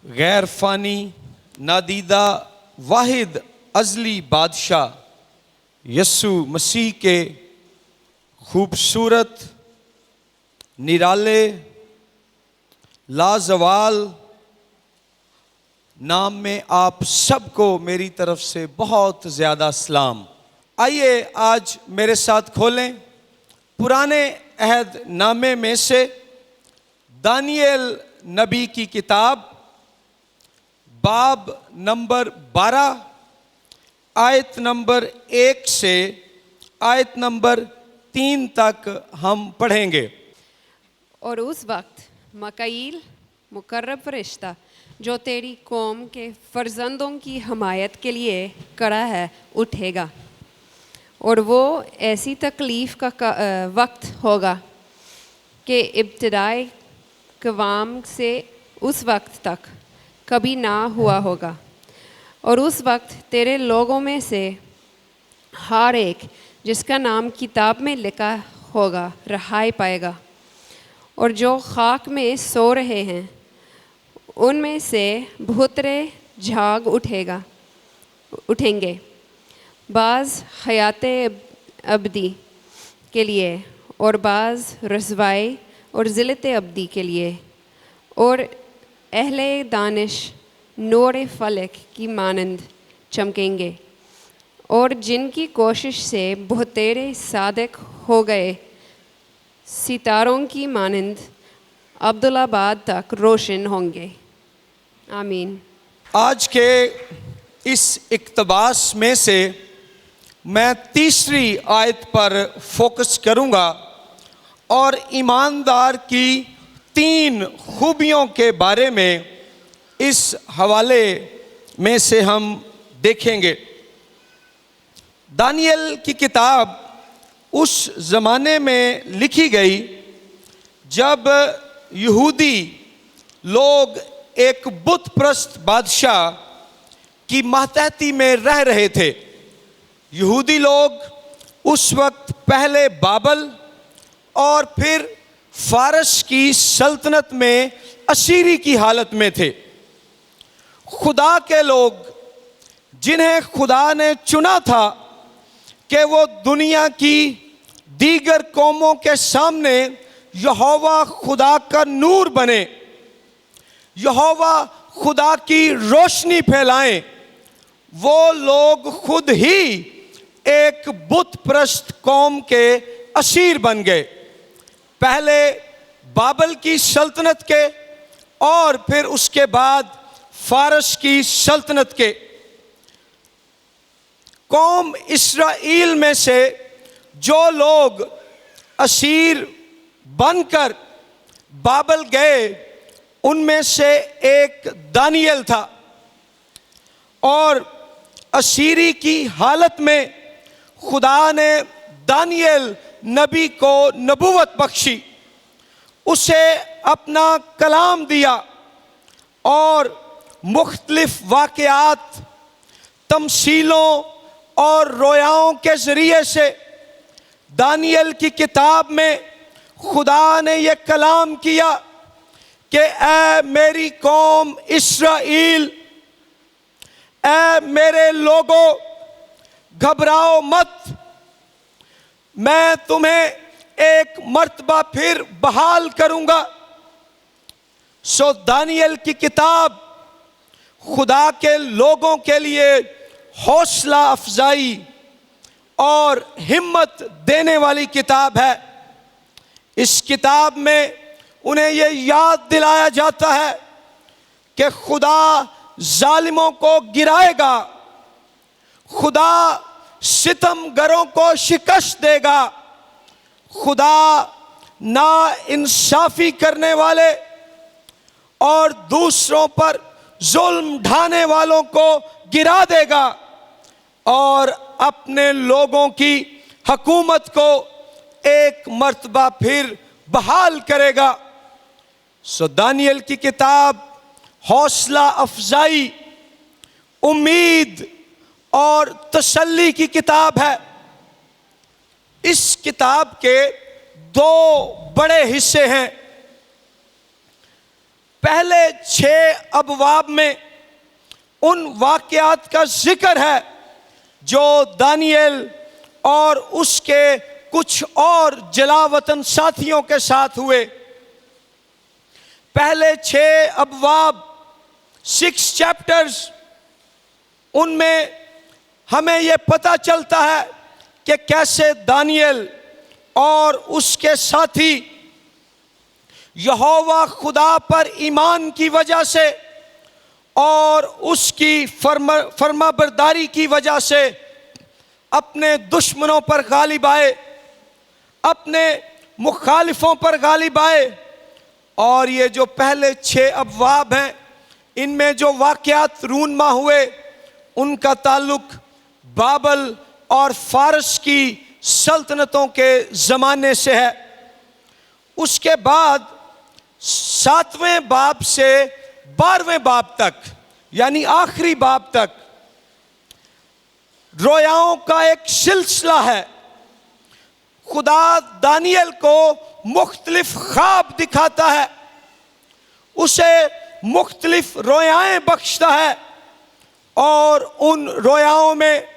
गैर फ़ानी नादीदा वाहिद अज़ली बादशाह यस्सु मसीह के खूबसूरत निराले लाजवाल नाम में आप सबको मेरी तरफ से बहुत ज़्यादा सलाम। आइए आज मेरे साथ खोलें पुराने अहद नामे में से दानियल नबी की किताब बाब नंबर 12 आयत नंबर 1 से आयत नंबर 3 तक हम पढ़ेंगे। और उस वक्त मकाईल मुकर्रब फरिश्ता जो तेरी कौम के फर्जंदों की हमायत के लिए खड़ा है उठेगा, और वो ऐसी तकलीफ़ का वक्त होगा कि इब्तिदाई क़वाम से उस वक्त तक कभी ना हुआ होगा। और उस वक्त तेरे लोगों में से हर एक जिसका नाम किताब में लिखा होगा रहाई पाएगा, और जो खाक में सो रहे हैं उनमें से बहुतरे झाग उठेंगे, बाज़ हयात अबदी के लिए और बाज़ रसवाई और ज़िल्लत अबदी के लिए, और अहले दानिश नूर फलक की मानंद चमकेंगे, और जिनकी कोशिश से बहुतेरे सादिक हो गए सितारों की मानंद अब्दुल्लाबाद तक रोशन होंगे। आमीन। आज के इस इक़्तिबास में से मैं तीसरी आयत पर फोकस करूंगा और ईमानदार की 3 खूबियों के बारे में इस हवाले में से हम देखेंगे। दानियल की किताब उस ज़माने में लिखी गई जब यहूदी लोग एक बुत प्रस्त बादशाह की मातहती में रह रहे थे। यहूदी लोग उस वक्त पहले बाबल और फिर फारस की सल्तनत में असीरी की हालत में थे। खुदा के लोग जिन्हें खुदा ने चुना था कि वो दुनिया की दीगर कौमों के सामने यहोवा खुदा का नूर बने, यहोवा खुदा की रोशनी फैलाएं, वो लोग खुद ही एक बुत प्रस्त कौम के असीर बन गए। पहले बाबल की सल्तनत के और फिर उसके बाद फारस की सल्तनत के। कौम इस्राएल में से जो लोग असीर बनकर बाबल गए उनमें से एक दानियल था, और असीरी की हालत में खुदा ने दानियल नबी को नबूवत बख्शी, उसे अपना कलाम दिया और मुख्तलिफ वाक़यात, तमसीलों और रोयाओं के ज़रिए से दानियल की किताब में खुदा ने यह कलाम किया कि ऐ मेरी कौम इस्राएल, ऐ मेरे लोगों, घबराओ मत, मैं तुम्हें एक मर्तबा फिर बहाल करूंगा। सो दानियल की किताब खुदा के लोगों के लिए हौसला अफजाई और हिम्मत देने वाली किताब है। इस किताब में उन्हें यह याद दिलाया जाता है कि खुदा जालिमों को गिराएगा, खुदा सितमगरों को शिकस्त देगा, खुदा ना इंसाफी करने वाले और दूसरों पर जुल्म ढाने वालों को गिरा देगा और अपने लोगों की हुकूमत को एक मर्तबा फिर बहाल करेगा। सो दानियल की किताब हौसला अफजाई, उम्मीद और तसल्ली की किताब है। इस किताब के 2 बड़े हिस्से हैं। पहले 6 अबवाब में उन वाकयात का जिक्र है जो दानियल और उसके कुछ और जलावतन साथियों के साथ हुए। पहले 6 अबवाब 6 चैप्टर्स, उनमें हमें यह पता चलता है कि कैसे दानियल और उसके साथी यहोवा खुदा पर ईमान की वजह से और उसकी फर्माबरदारी की वजह से अपने दुश्मनों पर गालिब आए, अपने मुखालिफों पर गालिब आए। और ये जो पहले 6 अबवाब हैं, इनमें जो वाकयात रूनमा हुए उनका ताल्लुक बाबल और फारस की सल्तनतों के ज़माने से है। उसके बाद 7वें बाब से 12वें बाब तक, यानी आखिरी बाब तक, रोयाओं का एक सिलसिला है। खुदा दानियल को मुख्तलिफ ख्वाब दिखाता है, उसे मुख्तलिफ रोयाएं बख्शता है और उन रोयाओं में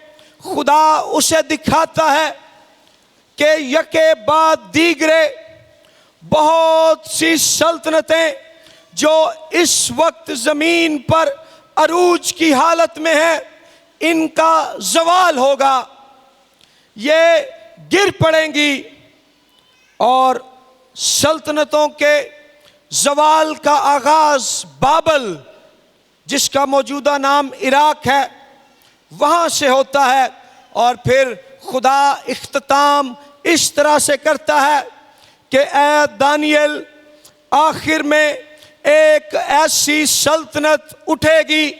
खुदा उसे दिखाता है कि यके बाद दीगरे बहुत सी सल्तनतें जो इस वक्त ज़मीन पर अरूज की हालत में है, इनका ज़वाल होगा, ये गिर पड़ेंगी। और सल्तनतों के ज़वाल का आगाज़ बाबल, जिसका मौजूदा नाम इराक है, वहाँ से होता है। और फिर खुदा इख्तिताम इस तरह से करता है कि ऐ दानियल, आखिर में एक ऐसी सल्तनत उठेगी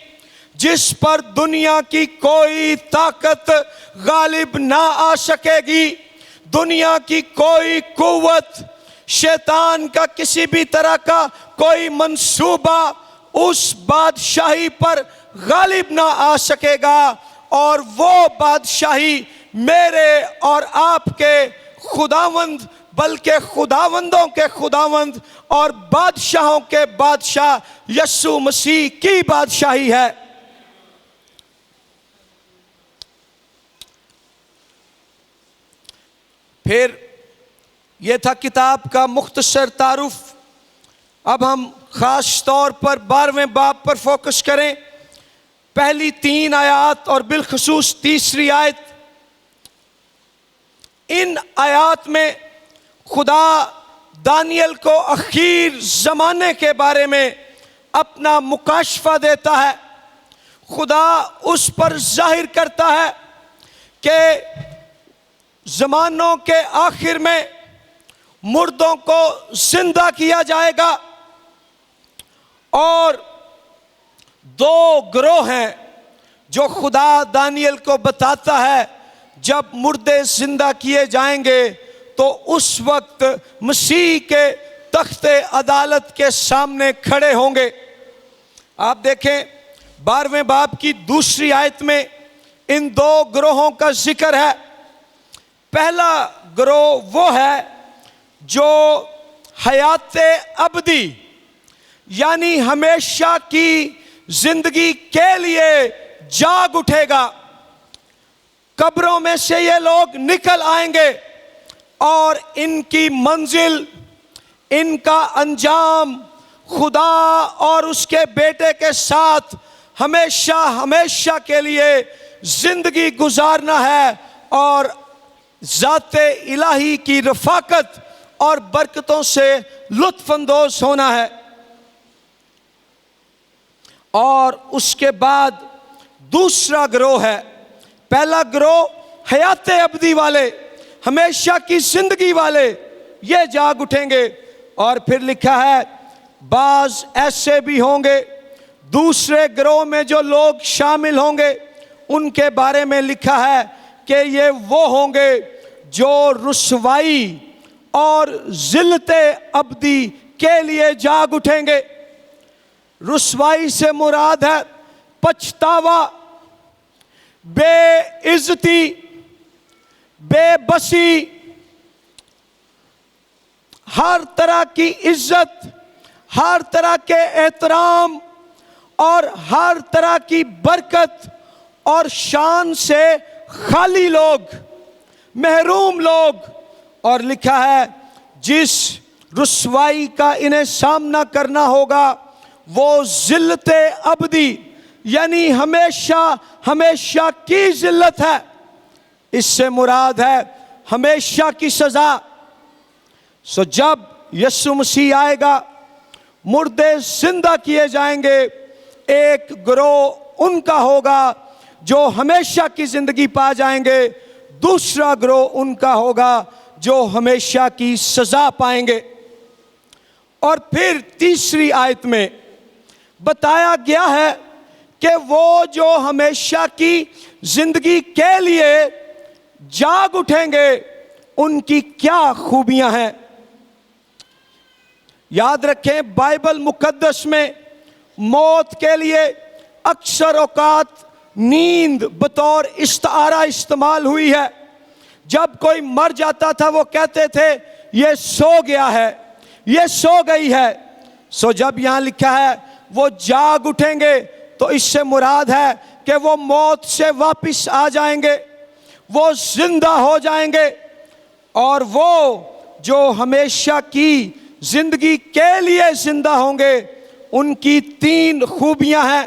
जिस पर दुनिया की कोई ताकत गालिब ना आ सकेगी, दुनिया की कोई कुव्वत, शैतान का किसी भी तरह का कोई मंसूबा उस बादशाही पर गालिब ना आ सकेगा। और वो बादशाही मेरे और आपके खुदावंद, बल्कि खुदावंदों के खुदावंद और बादशाहों के बादशाह यीशु मसीह की बादशाही है। फिर यह था किताब का मुख्तसर तारुफ। अब हम खास तौर पर 12वें बाब पर फोकस करें। पहली 3 आयत और बिलखसूस तीसरी आयत, इन आयत में खुदा दानियल को आखिर ज़माने के बारे में अपना मुकाशफा देता है। खुदा उस पर जाहिर करता है कि ज़मानों के आखिर में मुर्दों को जिंदा किया जाएगा। और 2 ग्रोह हैं जो खुदा दानियल को बताता है, जब मुर्दे जिंदा किए जाएंगे तो उस वक्त मसीह के तख्ते अदालत के सामने खड़े होंगे। आप देखें 12वें बाब की दूसरी आयत में इन 2 ग्रोहों का जिक्र है। पहला ग्रोह वो है जो हयात अबदी, यानी हमेशा की जिंदगी के लिए जाग उठेगा। कब्रों में से ये लोग निकल आएंगे और इनकी मंजिल, इनका अंजाम खुदा और उसके बेटे के साथ हमेशा हमेशा के लिए जिंदगी गुजारना है और ज़ाते इलाही की रफ़ाकत और बरकतों से लुत्फ़अंदोज़ होना है। और उसके बाद दूसरा ग्रोह है। पहला ग्रोह हयात अबदी वाले, हमेशा की जिंदगी वाले, ये जाग उठेंगे। और फिर लिखा है बाज ऐसे भी होंगे, दूसरे ग्रोह में जो लोग शामिल होंगे उनके बारे में लिखा है कि ये वो होंगे जो रुसवाई और जिल्लते अबदी के लिए जाग उठेंगे। रुसवाई से मुराद है पछतावा, बेइज्जती, बेबसी, हर तरह की इज्जत, हर तरह के एहतराम और हर तरह की बरकत और शान से खाली लोग, महरूम लोग। और लिखा है जिस रुसवाई का इन्हें सामना करना होगा वो जिल्लत अबदी यानी हमेशा हमेशा की जिल्लत है। इससे मुराद है हमेशा की सजा। सो जब यीशु मसीह आएगा, मुर्दे जिंदा किए जाएंगे। एक गिरोह उनका होगा जो हमेशा की जिंदगी पा जाएंगे, दूसरा गिरोह उनका होगा जो हमेशा की सजा पाएंगे। और फिर तीसरी आयत में बताया गया है कि वो जो हमेशा की जिंदगी के लिए जाग उठेंगे उनकी क्या खूबियां हैं। याद रखें, बाइबल मुकद्दस में मौत के लिए अक्सर औकात नींद बतौर इस्तारा इस्तेमाल हुई है। जब कोई मर जाता था वो कहते थे ये सो गया है, ये सो गई है। सो जब यहां लिखा है वो जाग उठेंगे तो इससे मुराद है कि वो मौत से वापस आ जाएंगे, वो जिंदा हो जाएंगे। और वो जो हमेशा की जिंदगी के लिए जिंदा होंगे उनकी तीन खूबियां हैं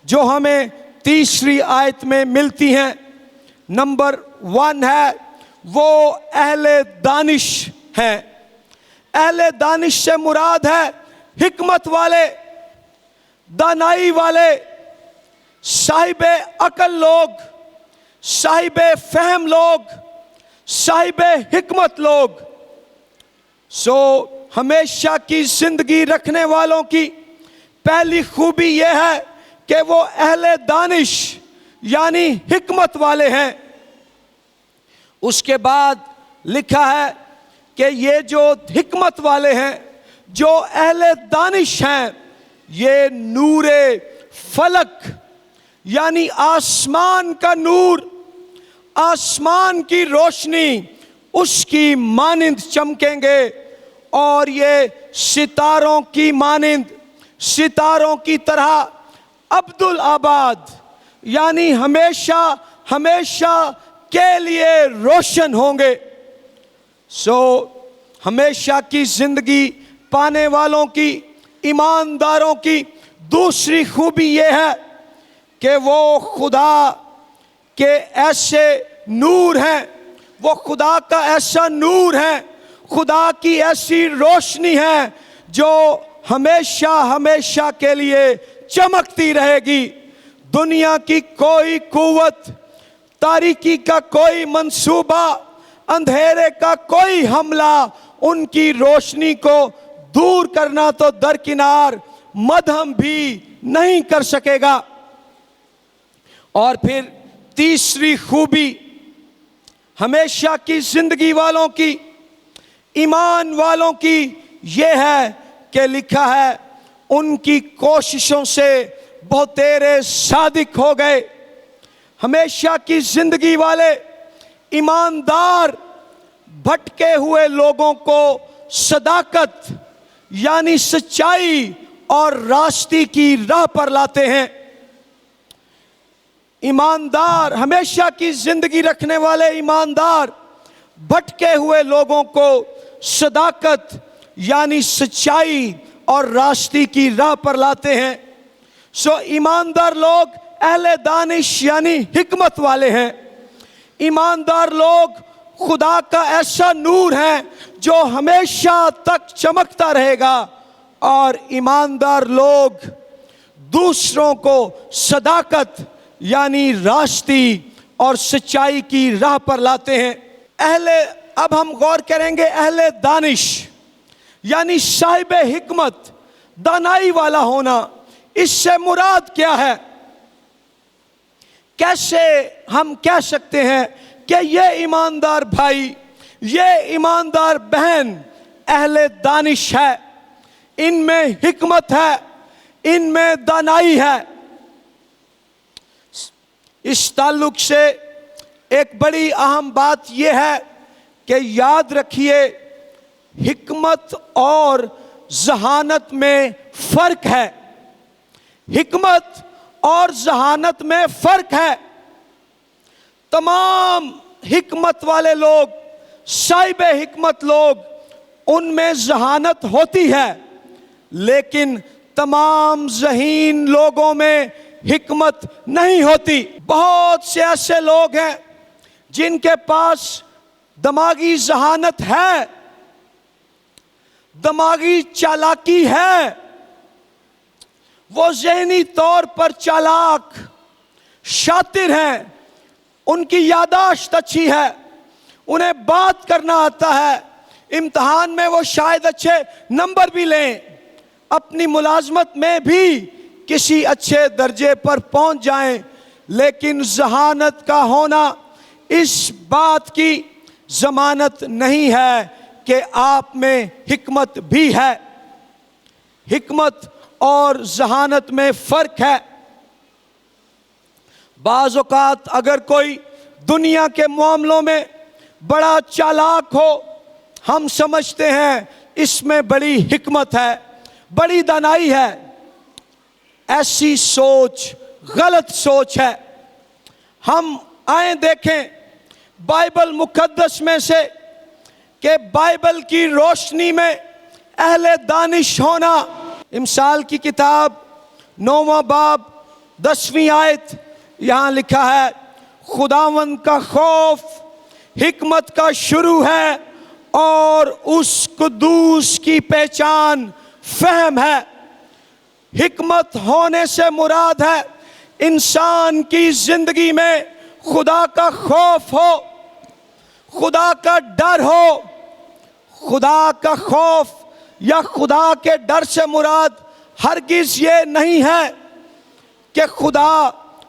जो हमें तीसरी आयत में मिलती हैं। नंबर 1 है वो अहले दानिश हैं। अहले दानिश से मुराद है हिकमत वाले, दानाई वाले, साहिब अकल लोग, साहिब फहम लोग, साहिब हिकमत लोग। सो हमेशा की जिंदगी रखने वालों की पहली खूबी यह है कि वो अहले दानिश यानी हिकमत वाले हैं। उसके बाद लिखा है कि ये जो हिकमत वाले हैं, जो अहले दानिश हैं, ये नूरे फलक यानी आसमान का नूर, आसमान की रोशनी उसकी मानिंद चमकेंगे। और ये सितारों की मानिंद, सितारों की तरह अब्दुल आबाद यानी हमेशा हमेशा के लिए रोशन होंगे। सो हमेशा की जिंदगी पाने वालों की, ईमानदारों की दूसरी खूबी यह है कि वो खुदा के ऐसे नूर हैं, वो खुदा का ऐसा नूर है, खुदा की ऐसी रोशनी है जो हमेशा हमेशा के लिए चमकती रहेगी। दुनिया की कोई कुव्वत, तारीकी का कोई मंसूबा, अंधेरे का कोई हमला उनकी रोशनी को दूर करना तो दरकिनार, मध्यम भी नहीं कर सकेगा। और फिर तीसरी खूबी हमेशा की जिंदगी वालों की, ईमान वालों की यह है कि लिखा है उनकी कोशिशों से बहुतेरे सादिक हो गए। हमेशा की जिंदगी वाले ईमानदार भटके हुए लोगों को सदाकत यानी सच्चाई और रास्ते की राह पर लाते हैं। ईमानदार, हमेशा की जिंदगी रखने वाले ईमानदार भटके हुए लोगों को सदाकत यानी सच्चाई और रास्ते की राह पर लाते हैं। सो ईमानदार लोग अहले दानिश यानी हिकमत वाले हैं। ईमानदार लोग खुदा का ऐसा नूर है जो हमेशा तक चमकता रहेगा। और ईमानदार लोग दूसरों को सदाकत यानी रास्ते और सच्चाई की राह पर लाते हैं। अब हम गौर करेंगे अहले दानिश यानी साहिब हिकमत, दानाई वाला होना। इससे मुराद क्या है? कैसे हम कह सकते हैं कि ये ईमानदार भाई, ये ईमानदार बहन अहले दानिश है, इनमें हिकमत है, इनमें दानाई है? इस ताल्लुक से एक बड़ी अहम बात यह है कि याद रखिए हिकमत और जहानत में फर्क है। हिकमत और जहानत में फर्क है। तमाम हिकमत वाले लोग, साहिब हिकमत लोग, उनमें जहानत होती है, लेकिन तमाम ज़हीन लोगों में हिकमत नहीं होती। बहुत से ऐसे लोग हैं जिनके पास दिमागी जहानत है, दिमागी चालाकी है, वो ज़हनी तौर पर चालाक, शातिर हैं, उनकी यादाश्त अच्छी है, उन्हें बात करना आता है, इम्तिहान में वो शायद अच्छे नंबर भी लें, अपनी मुलाजमत में भी किसी अच्छे दर्जे पर पहुंच जाएं, लेकिन जहानत का होना इस बात की जमानत नहीं है कि आप में हिकमत भी है। हिकमत और जहानत में फर्क है। बाज़ औक़ात अगर कोई दुनिया के मामलों में बड़ा चालाक हो, हम समझते हैं इसमें बड़ी हिकमत है, बड़ी दानाई है। ऐसी सोच गलत सोच है। हम आए देखें बाइबल मुकद्दस में से कि बाइबल की रोशनी में अहले दानिश होना। इमसाल की किताब 9वां बाब 10वीं आयत, यहाँ लिखा है, खुदावंद का खौफ हिकमत का शुरू है और उस कुद्दूस की पहचान फहम है। हिकमत होने से मुराद है इंसान की जिंदगी में खुदा का खौफ हो, खुदा का डर हो। खुदा का खौफ या खुदा के डर से मुराद हरगिज ये नहीं है कि खुदा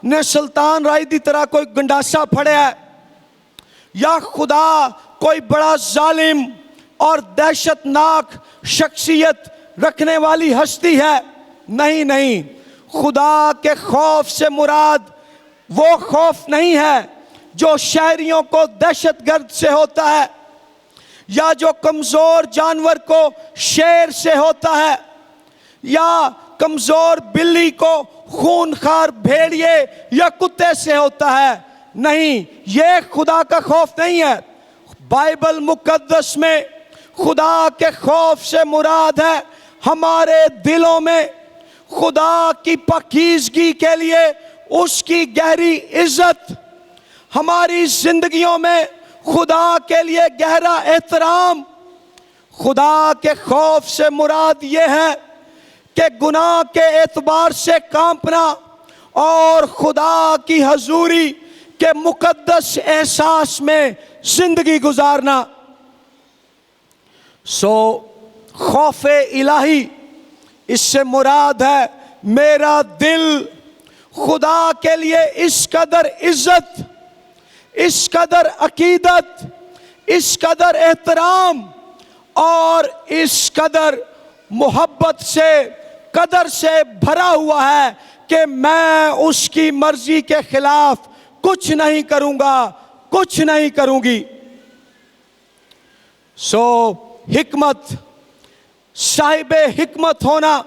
ने सुल्तान राय दी तरह कोई गंडासा फड़े है, या खुदा कोई बड़ा जालिम और दहशतनाक शख्सियत रखने वाली हस्ती है। नहीं नहीं, खुदा के खौफ से मुराद वो खौफ नहीं है जो शहरियों को दहशतगर्द से होता है, या जो कमजोर जानवर को शेर से होता है, या कमजोर बिल्ली को खूनखार भेड़िए या कुत्ते से होता है। नहीं, ये खुदा का खौफ नहीं है। बाइबल मुकद्दस में खुदा के खौफ से मुराद है हमारे दिलों में खुदा की पाकीज़गी के लिए उसकी गहरी इज्जत, हमारी जिंदगियों में खुदा के लिए गहरा एहतराम। खुदा के खौफ से मुराद ये है कि गुनाह के एतबार से कांपना और खुदा की हजूरी के मुकद्दस एहसास में जिंदगी गुजारना। खौफे इलाही, इससे मुराद है मेरा दिल खुदा के लिए इस कदर इज्जत, इस कदर अकीदत, इस कदर एहतराम और इस कदर मोहब्बत से, कदर से भरा हुआ है कि मैं उसकी मर्जी के खिलाफ कुछ नहीं करूंगा, कुछ नहीं करूंगी। हिकमत, साहिबे हिकमत होना,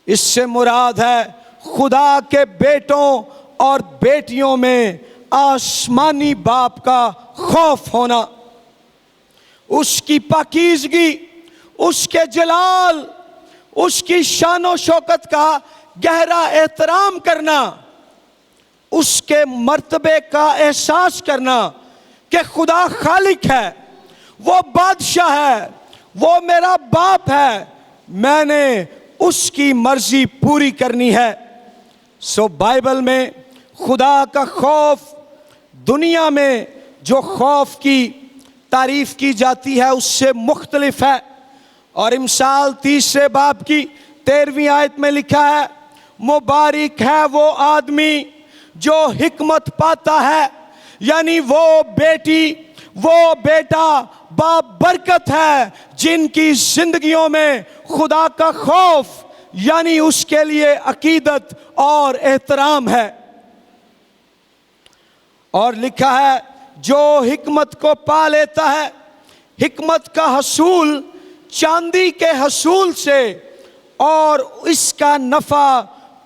इससे मुराद है खुदा के बेटों और बेटियों में आसमानी बाप का खौफ होना, उसकी पाकीज़गी, उसके जलाल, उसकी शानो शौकत का गहरा एहतराम करना, उसके मर्तबे का एहसास करना कि खुदा खालिक है, वो बादशाह है, वो मेरा बाप है, मैंने उसकी मर्जी पूरी करनी है। बाइबल में खुदा का खौफ दुनिया में जो खौफ की तारीफ की जाती है उससे मुख्तलिफ है। और इमसाल 3 बाब की 13वीं आयत में लिखा है, मुबारक है वो आदमी जो हिकमत पाता है, यानी वो बेटी, वो बेटा बाबरकत है जिनकी जिंदगियों में खुदा का खौफ यानी उसके लिए अकीदत और एहतराम है। और लिखा है जो हिकमत को पा लेता है, हिकमत का हसूल चांदी के हसूल से और इसका नफा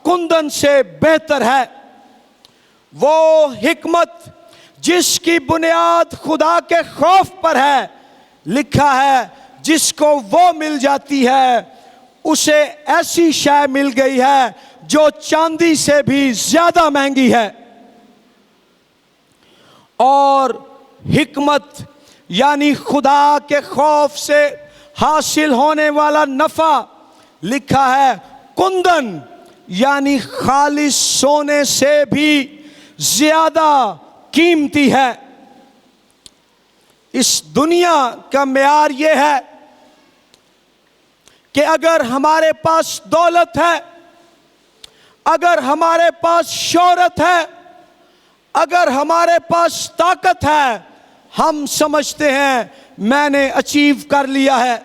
कुंदन से बेहतर है। वो हिकमत जिसकी बुनियाद खुदा के खौफ पर है, लिखा है जिसको वो मिल जाती है उसे ऐसी शय मिल गई है जो चांदी से भी ज्यादा महंगी है। और हिकमत यानी खुदा के खौफ से हासिल होने वाला नफा, लिखा है कुंदन यानी खालिस सोने से भी ज्यादा कीमती है। इस दुनिया का मेयार यह है कि अगर हमारे पास दौलत है, अगर हमारे पास शोहरत है, अगर हमारे पास ताकत है, हम समझते हैं मैंने अचीव कर लिया है,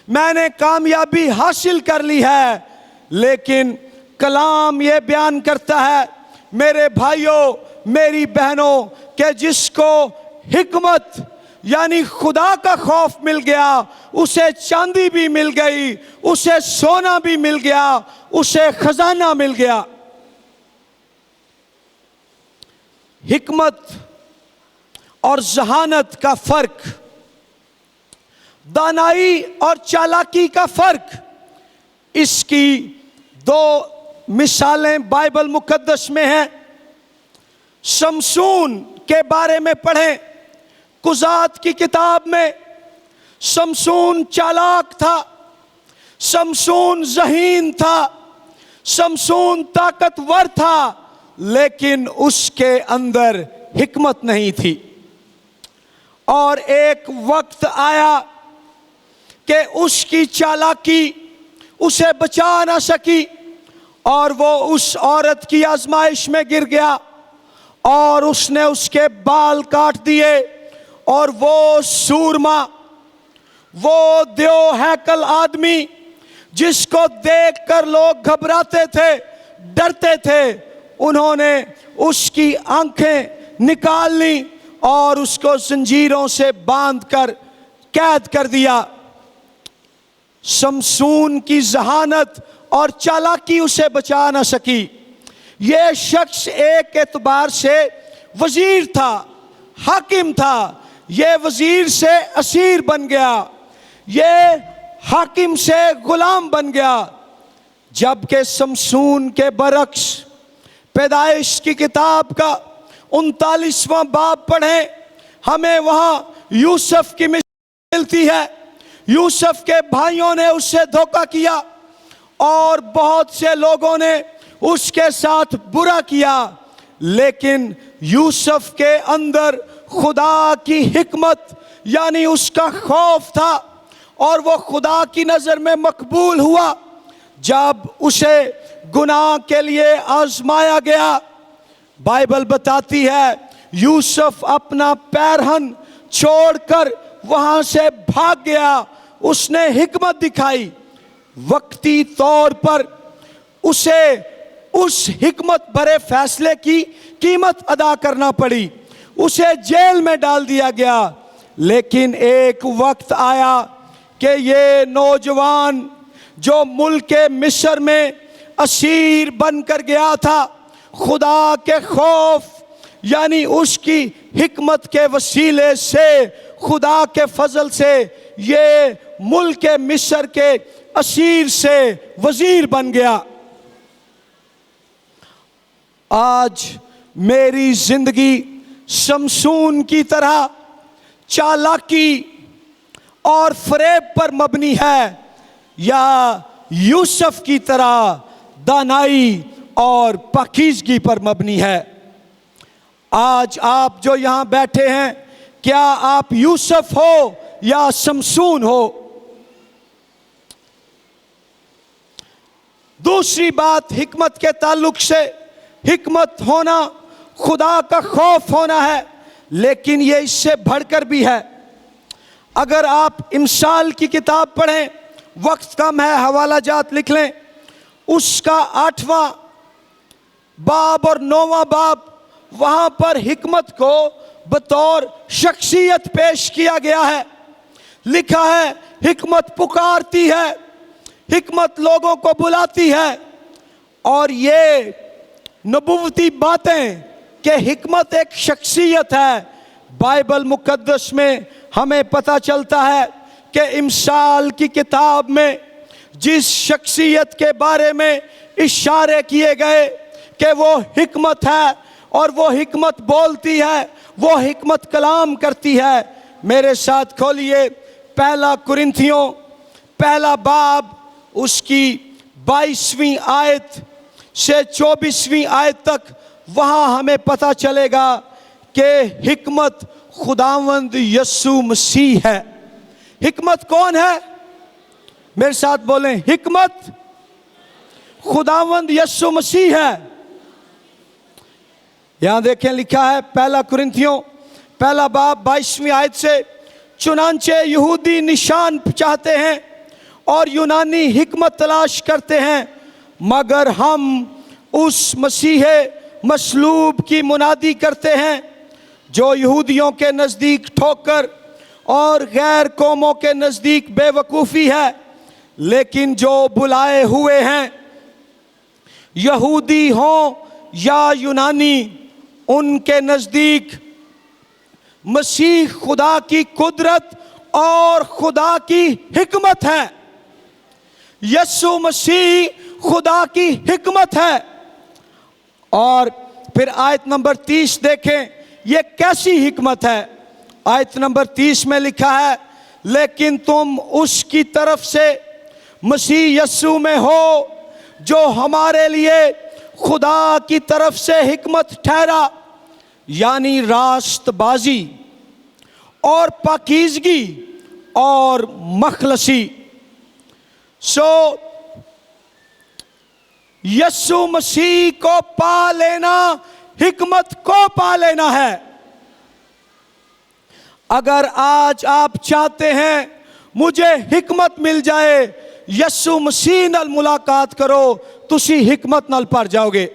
मैंने कामयाबी हासिल कर ली है। लेकिन कलाम यह बयान करता है मेरे भाइयों, मेरी बहनों, कि जिसको हिकमत यानी खुदा का खौफ मिल गया, उसे चांदी भी मिल गई, उसे सोना भी मिल गया, उसे खजाना मिल गया। हिकमत और जहानत का फर्क, दानाई और चालाकी का फर्क, इसकी दो मिसालें बाइबल मुकद्दस में हैं। शमसून के बारे में पढ़ें कुजात की किताब में। शमसून चालाक था, शमसून ज़हीन था, शमसून ताकतवर था, लेकिन उसके अंदर हिकमत नहीं थी। और एक वक्त आया कि उसकी चालाकी उसे बचा ना सकी और वो उस औरत की आजमाइश में गिर गया और उसने उसके बाल काट दिए। और वो सूरमा, वो देव हैकल आदमी जिसको देखकर लोग घबराते थे, डरते थे, उन्होंने उसकी आंखें निकाल ली और उसको जंजीरों से बांधकर कैद कर दिया। शमसून की जहानत और चालाकी उसे बचा ना सकी। यह शख्स एक एतबार से वजीर था, हाकिम था, यह वजीर से असीर बन गया, यह हाकिम से गुलाम बन गया। जबकि शमसून के बरक्स पैदाइश की किताब का 39वां बाब पढ़ें, हमें वहां यूसुफ की मिसाल मिलती है। यूसुफ के भाइयों ने उससे धोखा किया और बहुत से लोगों ने उसके साथ बुरा किया, लेकिन यूसुफ के अंदर खुदा की हिकमत यानी उसका खौफ था और वो खुदा की नजर में मकबूल हुआ। जब उसे गुनाह के लिए आजमाया गया, बाइबल बताती है यूसुफ अपना पैरहन छोड़कर वहां से भाग गया। उसने हिकमत दिखाई। वक्ती तौर पर उसे उस हिकमत भरे फैसले की कीमत अदा करना पड़ी, उसे जेल में डाल दिया गया। लेकिन एक वक्त आया कि ये नौजवान जो मुल्क मिस्र में असीर बनकर गया था, खुदा के खौफ यानी उसकी हिकमत के वसीले से, खुदा के फजल से ये मुल्क मिस्र के असीर से वजीर बन गया। आज मेरी जिंदगी शमसून की तरह चालाकी और फरेब पर मबनी है या यूसुफ की तरह दानाई और पाकीज़गी पर मबनी है? आज आप जो यहां बैठे हैं, क्या आप यूसुफ हो या शमसून हो? दूसरी बात हिकमत के ताल्लुक से, हिकमत होना खुदा का खौफ होना है, लेकिन यह इससे बढ़कर भी है। अगर आप इमसाल की किताब पढ़ें, वक्त कम है, हवाला जात लिख लें, उसका 8वां बाब और 9वां बाब, वहां पर हिकमत को बतौर शख्सियत पेश किया गया है। लिखा है हिकमत पुकारती है, हिकमत लोगों को बुलाती है। और ये नबूवती बातें कि हिकमत एक शख्सियत है, बाइबल मुकद्दस में हमें पता चलता है कि इमसाल की किताब में जिस शख्सियत के बारे में इशारे किए गए कि वो हिकमत है और वो हिकमत बोलती है, वो हिकमत कलाम करती है। मेरे साथ खोलिए पहला कुरिन्थियों पहला बाब, उसकी 22वीं आयत से 24वीं आयत तक। वहाँ हमें पता चलेगा कि हिकमत खुदावंद यीशु मसीह है। हिकमत कौन है? मेरे साथ बोलें, हिकमत खुदावंद यीशु मसीह है। यहां देखें लिखा है पहला कुरिन्थियों पहला बाब 22वीं आयत से, चुनांचे यहूदी निशान चाहते हैं और यूनानी हिकमत तलाश करते हैं, मगर हम उस मसीह मसलूब की मुनादी करते हैं जो यहूदियों के नज़दीक ठोकर और गैर कौमों के नज़दीक बेवकूफ़ी है, लेकिन जो बुलाए हुए हैं यहूदी हों या यूनानी, उनके नज़दीक मसीह खुदा की कुदरत और खुदा की हिकमत है। यीशु मसीह खुदा की हिकमत है। और फिर आयत नंबर 30 देखें, ये कैसी हिकमत है। आयत नंबर 30 में लिखा है, लेकिन तुम उसकी तरफ से मसीह यीशु में हो जो हमारे लिए खुदा की तरफ से हिकमत ठहरा, यानी रास्तबाजी और पाकीज़गी और मखलसी। यीशु मसीह को पा लेना हिकमत को पा लेना है। अगर आज आप चाहते हैं मुझे हिकमत मिल जाए, यीशु मसीह नाल मुलाकात करो, तुसी हिकमत नाल भर जाओगे।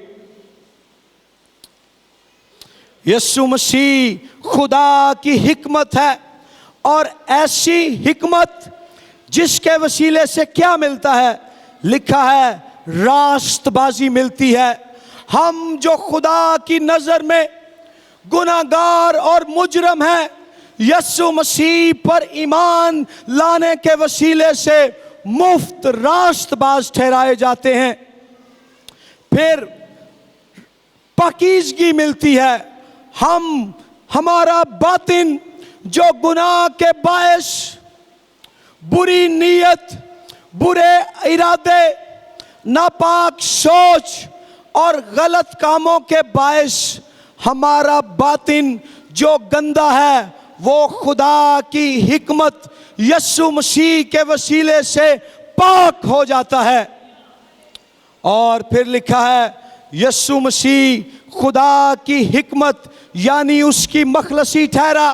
यीशु मसीह खुदा की हिकमत है, और ऐसी हिकमत जिसके वसीले से क्या मिलता है, लिखा है रास्तबाजी मिलती है। हम जो खुदा की नजर में गुनाहगार और मुजरम हैं, यीशु मसीह पर ईमान लाने के वसीले से मुफ्त रास्तबाज ठहराए जाते हैं। फिर पाकीज़गी मिलती है। हमारा बातिन जो गुनाह के बायस, बुरी नीयत, बुरे इरादे, नापाक सोच और गलत कामों के बायस हमारा बातिन जो गंदा है, वो खुदा की हिकमत यीशु मसीह के वसीले से पाक हो जाता है। और फिर लिखा है यीशु मसीह खुदा की हिकमत यानी उसकी मखलसी ठहरा।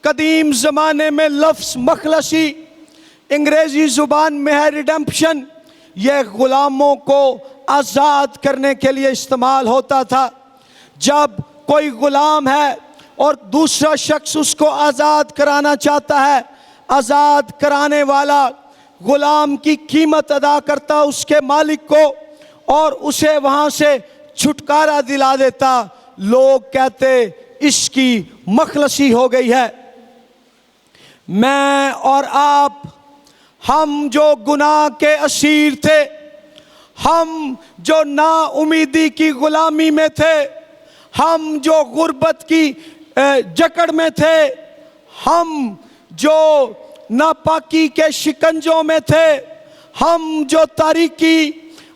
कदीम ज़माने में लफ्ज़ मखलसी अंग्रेज़ी ज़ुबान में है रिडेम्पशन। यह ग़ुलामों को आज़ाद करने के लिए इस्तेमाल होता था। जब कोई ग़ुलाम है और दूसरा शख्स उसको आज़ाद कराना चाहता है, आज़ाद कराने वाला ग़ुलाम की कीमत अदा करता उसके मालिक को और उसे वहाँ से छुटकारा दिला देता। लोग कहते इसकी मखलसी हो गई है। मैं और आप, हम जो गुनाह के असीर थे, हम जो ना उम्मीदी की गुलामी में थे, हम जो गुर्बत की जकड़ में थे, हम जो नापाकी के शिकंजों में थे, हम जो तारीकी,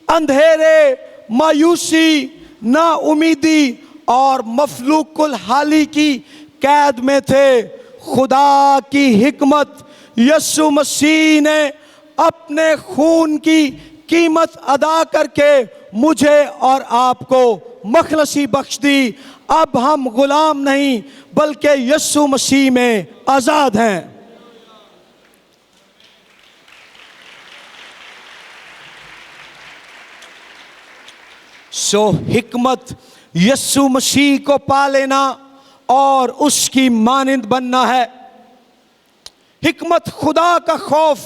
अंधेरे, मायूसी, ना उम्मीदी और मफलूकुल हाली की कैद में थे, खुदा की हिकमत यीशु मसीह ने अपने खून की कीमत अदा करके मुझे और आपको मखलसी बख्श दी। अब हम गुलाम नहीं बल्कि यीशु मसीह में आज़ाद हैं। हिकमत यीशु मसीह को पा लेना और उसकी मानिंद बनना है। हिकमत खुदा का खौफ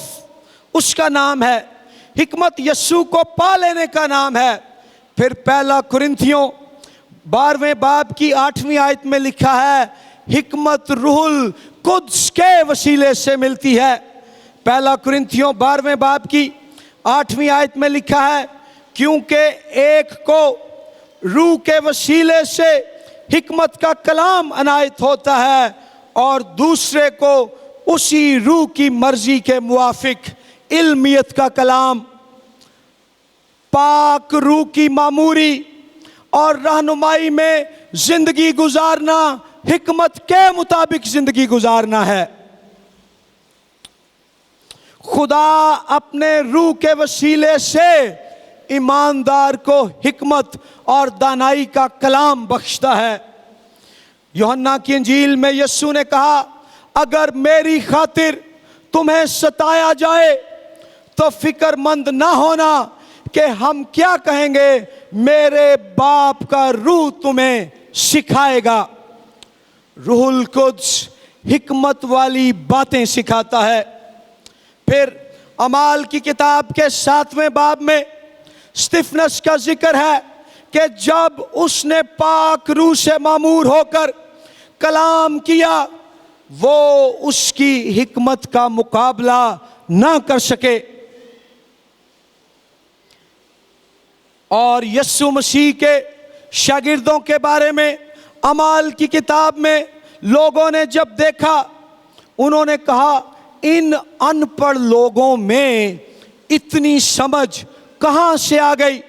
उसका नाम है। हिकमत यस्सु को पा लेने का नाम है। फिर पहला कुरिन्थियों 12वें बाब की 8वीं आयत में लिखा है, हिकमत रूहुल कुद्स के वसीले से मिलती है। पहला कुरिन्थियों 12वें बाब की 8वीं आयत में लिखा है, क्योंकि एक को रूह के वसीले से हिकमत का कलाम अनायत होता है और दूसरे को उसी रूह की मर्जी के मुआफिक इल्मियत का कलाम। पाक रूह की मामूरी और रहनुमाई में जिंदगी गुजारना हिकमत के मुताबिक जिंदगी गुजारना है। खुदा अपने रूह के वसीले से ईमानदार को हिकमत और दानाई का कलाम बख्शता है। यूहन्ना की इंजील में यस्सु ने कहा, अगर मेरी खातिर तुम्हें सताया जाए तो फिक्रमंद ना होना कि हम क्या कहेंगे, मेरे बाप का रूह तुम्हें सिखाएगा। रूहुल कुद्स हिकमत वाली बातें सिखाता है। फिर अमाल की किताब के 7वें बाब में स्तिफनस का जिक्र है कि जब उसने पाक रूह से मामूर होकर कलाम किया, वो उसकी हिकमत का मुकाबला ना कर सके। और यस्सु मसीह के शागिर्दों के बारे में अमाल की किताब में लोगों ने जब देखा, उन्होंने कहा, इन अनपढ़ लोगों में इतनी समझ कहां से आ गई।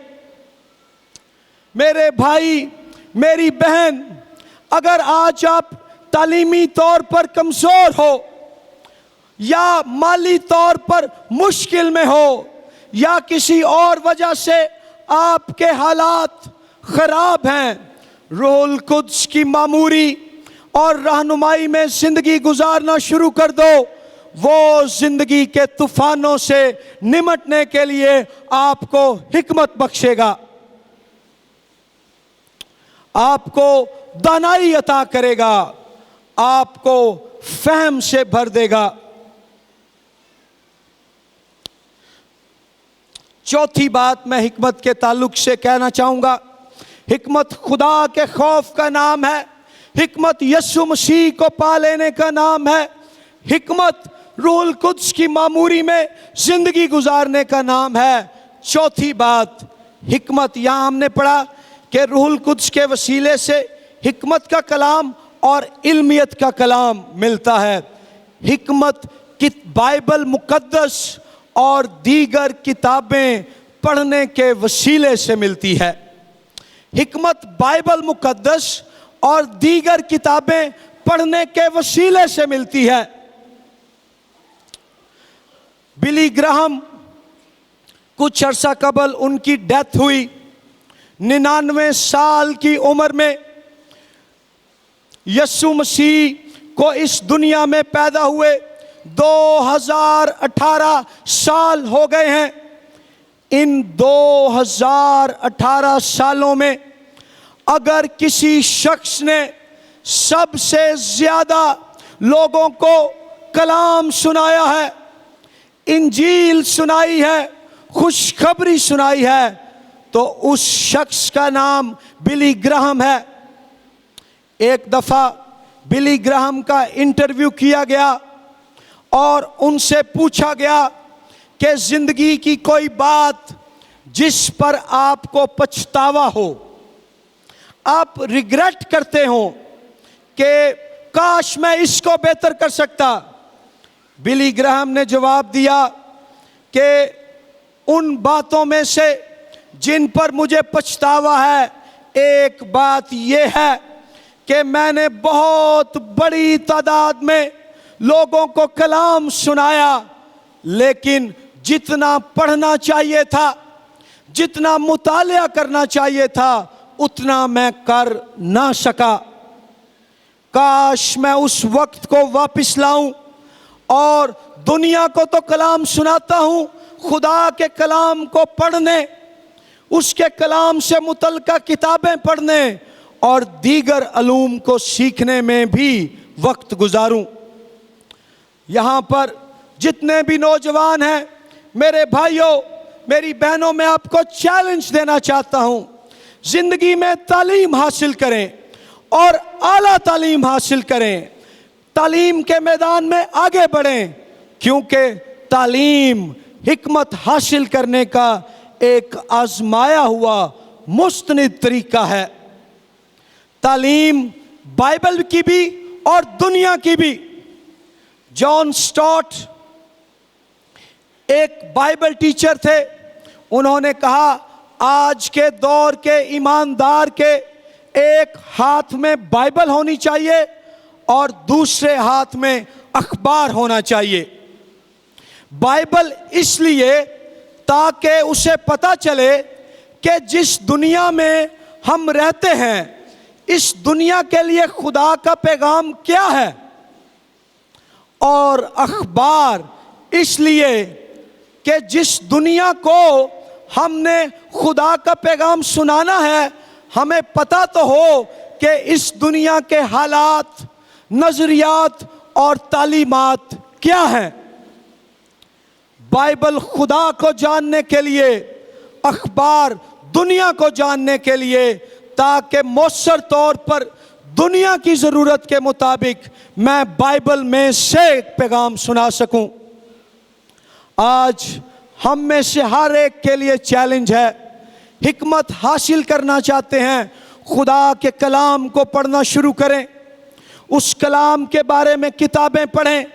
मेरे भाई, मेरी बहन, अगर आज आप तालीमी तौर पर कमजोर हो या माली तौर पर मुश्किल में हो या किसी और वजह से आपके हालात खराब हैं, रूहुल कुद्स की मामूरी और रहनुमाई में जिंदगी गुजारना शुरू कर दो। वो जिंदगी के तूफानों से निमटने के लिए आपको हिकमत बख्शेगा, आपको दानाई अता करेगा, आपको फहम से भर देगा। चौथी बात मैं हिकमत के ताल्लुक से कहना चाहूंगा, हिकमत खुदा के खौफ का नाम है। हिकमत यस्सु मसीह को पा लेने का नाम है। हिकमत रूहुल कुद्स की मामूरी में जिंदगी गुजारने का नाम है। चौथी बात, हिकमत, यहां हमने पढ़ा कि रूहुल कुद्स के वसीले से हिकमत का कलाम और इल्मियत का कलाम मिलता है। हिकमत की बाइबल मुकद्दस और दीगर किताबें पढ़ने के वसीले से मिलती है। हिकमत बाइबल मुकद्दस और दीगर किताबें पढ़ने के वसीले से मिलती है। बिली ग्राहम, कुछ अरसा कबल उनकी डेथ हुई, 99 साल की उम्र में यस्सु मसीह को इस दुनिया में पैदा हुए 2018 साल हो गए हैं। इन 2018 सालों में अगर किसी शख्स ने सबसे ज्यादा लोगों को कलाम सुनाया है, इंजील सुनाई है, खुशखबरी सुनाई है, तो उस शख्स का नाम बिली ग्राहम है। एक दफा बिली ग्राहम का इंटरव्यू किया गया और उनसे पूछा गया कि जिंदगी की कोई बात जिस पर आपको पछतावा हो, आप रिग्रेट करते हो कि काश मैं इसको बेहतर कर सकता। बिली ग्राहम ने जवाब दिया कि उन बातों में से जिन पर मुझे पछतावा है, एक बात यह है कि मैंने बहुत बड़ी तादाद में लोगों को कलाम सुनाया, लेकिन जितना पढ़ना चाहिए था, जितना मुतालिया करना चाहिए था, उतना मैं कर ना सका। काश मैं उस वक्त को वापस लाऊं और दुनिया को तो कलाम सुनाता हूं, खुदा के कलाम को पढ़ने, उसके कलाम से मुतल्लिका किताबें पढ़ने और दीगर अलूम को सीखने में भी वक्त गुजारूं। यहाँ पर जितने भी नौजवान हैं, मेरे भाइयों, मेरी बहनों, मैं आपको चैलेंज देना चाहता हूँ, जिंदगी में तालीम हासिल करें और आला तालीम हासिल करें, तालीम के मैदान में आगे बढ़ें, क्योंकि तालीम हिकमत हासिल करने का एक आजमाया हुआ मुस्तनिद तरीका है। तालीम बाइबल की भी और दुनिया की भी। जॉन स्टॉट एक बाइबल टीचर थे, उन्होंने कहा आज के दौर के ईमानदार के एक हाथ में बाइबल होनी चाहिए और दूसरे हाथ में अखबार होना चाहिए। बाइबल इसलिए ताकि उसे पता चले कि जिस दुनिया में हम रहते हैं, इस दुनिया के लिए खुदा का पैगाम क्या है, और अखबार इसलिए कि जिस दुनिया को हमने खुदा का पैगाम सुनाना है, हमें पता तो हो कि इस दुनिया के हालात, नजरियात और तालीमात क्या हैं। बाइबल खुदा को जानने के लिए, अखबार दुनिया को जानने के लिए, ताकि मौसर तौर पर दुनिया की ज़रूरत के मुताबिक मैं बाइबल में से एक पैगाम सुना सकूं। आज हम में से हर एक के लिए चैलेंज है, हिकमत हासिल करना चाहते हैं, खुदा के कलाम को पढ़ना शुरू करें, उस कलाम के बारे में किताबें पढ़ें।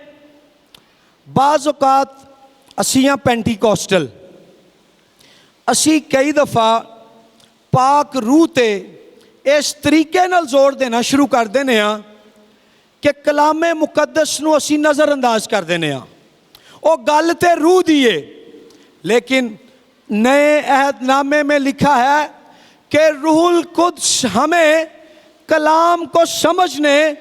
बाज़ औक़ात असियां पेंटिकॉस्टल, असी कई दफ़ा पाक रूह ते इस तरीके नाल जोर देना शुरू कर देने आ कि कलामे मुकद्दस नूं असी नज़रअंदाज कर देने आ। वो गल ते रूह दी है, लेकिन नए अहदनामे में लिखा है कि रूहुल कुद्स हमें कलाम को समझने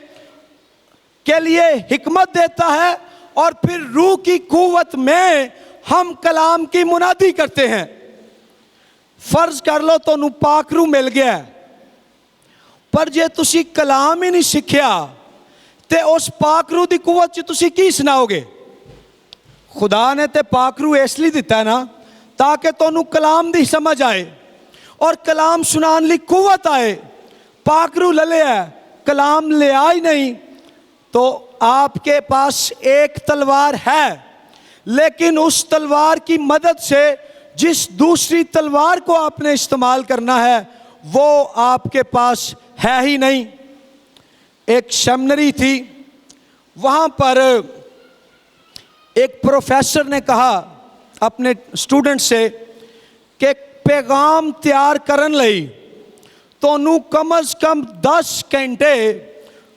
के लिए हिकमत देता है और फिर रूह की कुव्वत में हम कलाम की मुनादी करते हैं। फर्ज कर लो तो पाक रूह मिल गया, पर जे तुसी कलाम ही नहीं सीखिया ते उस पाक रूह की कुव्वत च तुसी की सुनाओगे। खुदा ने ते पाक रूह इसलिए दिता है ना, ताकि तुहानू कलाम दी समझ आए और कलाम सुनाने ली कुव्वत आए। पाक रूह ले लिया, कलाम ले आई नहीं, तो आपके पास एक तलवार है, लेकिन उस तलवार की मदद से जिस दूसरी तलवार को आपने इस्तेमाल करना है वो आपके पास है ही नहीं। एक सेमिनरी थी, वहाँ पर एक प्रोफेसर ने कहा अपने स्टूडेंट से कि पैगाम तैयार करन लई तोनू कम अज कम 10 घंटे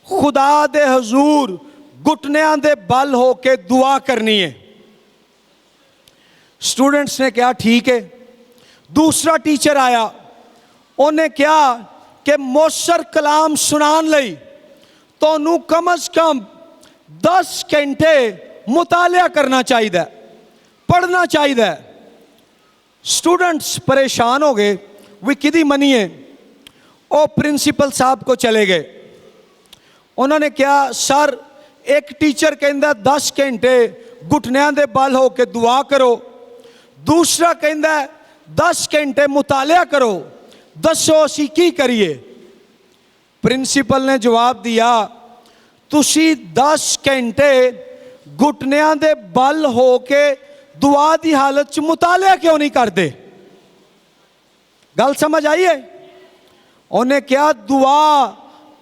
खुदा दे हजूर घुटनियां दे बल हो के दुआ करनी है। स्टूडेंट्स ने कहा ठीक है। दूसरा टीचर आया, उन्हें कहा कि मौसर कलाम सुनान लई तोनू कम अज कम 10 घंटे मुतालिया करना चाहिए, पढ़ना चाहिए। स्टूडेंट्स परेशान हो गए, वे किदी मनीए। वो प्रिंसिपल साहब को चले गए। उन्होंने कहा सर, एक टीचर कहता 10 घंटे घुटनियां दे बल हो के दुआ करो, दूसरा कहता 10 घंटे मुतालिया करो, दसो असी की करिए। प्रिंसिपल ने जवाब दिया, तुसी 10 घंटे घुटनियां दे बल हो के दुआ की हालत च मुतालिया क्यों नहीं करते। गल समझ आई है। उन्हें क्या दुआ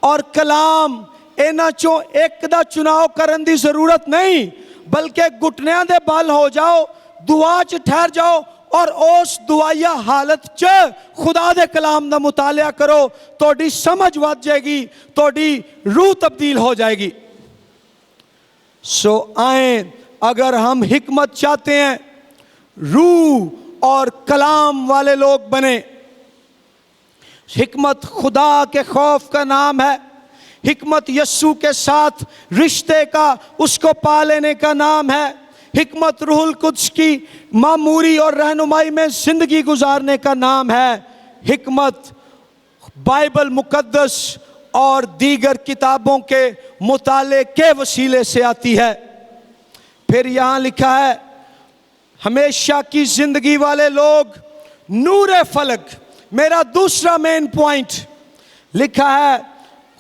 और कलाम इन्हां चों एक दा चुनाव करन दी जरूरत नहीं, बल्कि घुटनियां दे बल हो जाओ, दुआ च ठहर जाओ और उस दुआया हालत च खुदा दे कलाम दा मुतालिया करो, तोड़ी समझ वध जाएगी, तोड़ी रूह तब्दील हो जाएगी। सो आए, अगर हम हिकमत चाहते हैं, रूह और कलाम वाले लोग बने। हिकमत खुदा के खौफ का नाम है, हिकमत यस्सु के साथ रिश्ते का, उसको पा लेने का नाम है। हिकमत रूहुल कुद्स की मामूरी और रहनुमाई में जिंदगी गुजारने का नाम है। हिकमत बाइबल मुकद्दस और दीगर किताबों के मुताले के वसीले से आती है। फिर यहां लिखा है हमेशा की जिंदगी वाले लोग नूर फलक। मेरा दूसरा मेन पॉइंट लिखा है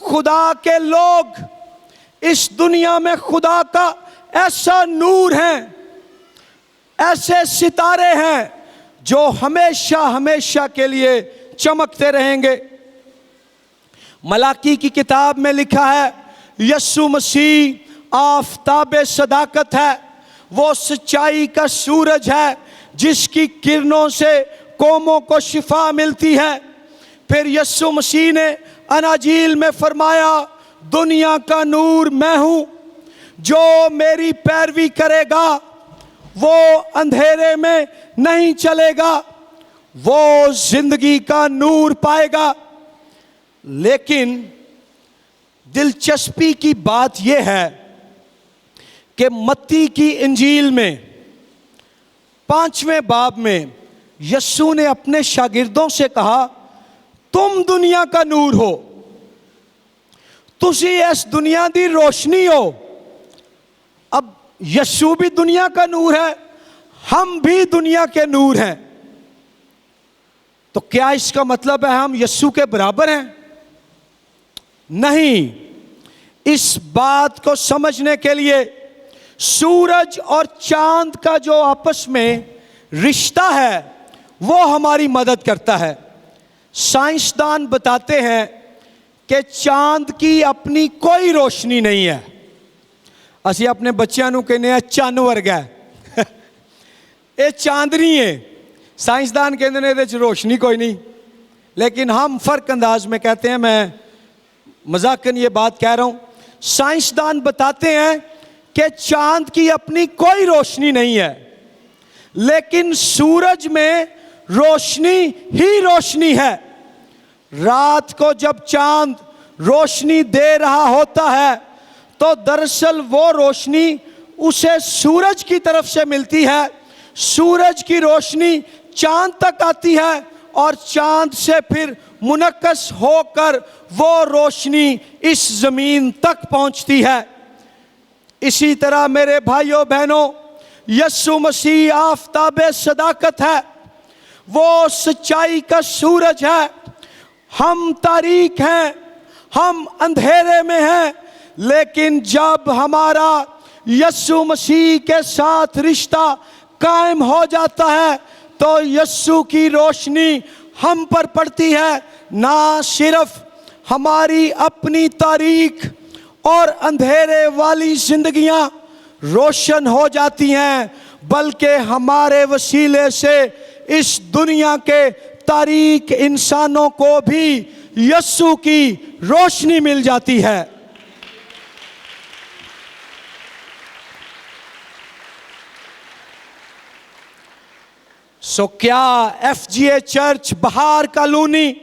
खुदा के लोग इस दुनिया में खुदा का ऐसा नूर है, ऐसे सितारे हैं जो हमेशा हमेशा के लिए चमकते रहेंगे। मलाकी की किताब में लिखा है यीशु मसीह आफताबे सदाकत है, वो सच्चाई का सूरज है जिसकी किरणों से कौमों को शिफा मिलती है। फिर यीशु मसीह ने अनाजील में फरमाया दुनिया का नूर मैं हूं, जो मेरी पैरवी करेगा वो अंधेरे में नहीं चलेगा, वो जिंदगी का नूर पाएगा। लेकिन दिलचस्पी की बात यह है कि मत्ती की इंजील में 5वें बाब में यीशु ने अपने शागिर्दों से कहा तुम दुनिया का नूर हो, तुसी इस दुनिया दी रोशनी हो। अब यीशु भी दुनिया का नूर है, हम भी दुनिया के नूर हैं, तो क्या इसका मतलब है हम यीशु के बराबर हैं? नहीं। इस बात को समझने के लिए सूरज और चांद का जो आपस में रिश्ता है वो हमारी मदद करता है। साइंसदान बताते हैं कि चांद की अपनी कोई रोशनी नहीं है। असी अपने बच्चों को कहने हैं चन्न वर्गा है ये चांदनी है, साइंसदान कहते हैं ये रोशनी कोई नहीं, लेकिन हम फर्क अंदाज में कहते हैं, मैं मजाकन ये बात कह रहा हूं। साइंसदान बताते हैं कि चांद की अपनी कोई रोशनी नहीं है, लेकिन सूरज में रोशनी ही रोशनी है। रात को जब चांद रोशनी दे रहा होता है तो दरअसल वो रोशनी उसे सूरज की तरफ से मिलती है, सूरज की रोशनी चांद तक आती है और चांद से फिर मुनक्कस होकर वो रोशनी इस जमीन तक पहुंचती है। इसी तरह मेरे भाइयों बहनों, यीशु मसीह आफताबे सदाकत है, वो सच्चाई का सूरज है। हम तारीक हैं, हम अंधेरे में हैं, लेकिन जब हमारा यीशु मसीह के साथ रिश्ता कायम हो जाता है तो यीशु की रोशनी हम पर पड़ती है। ना सिर्फ हमारी अपनी तारीक और अंधेरे वाली जिंदगियां रोशन हो जाती हैं, बल्कि हमारे वसीले से इस दुनिया के तारीक इंसानों को भी यीशु की रोशनी मिल जाती है। सो क्या FGA चर्च बहार कॉलोनी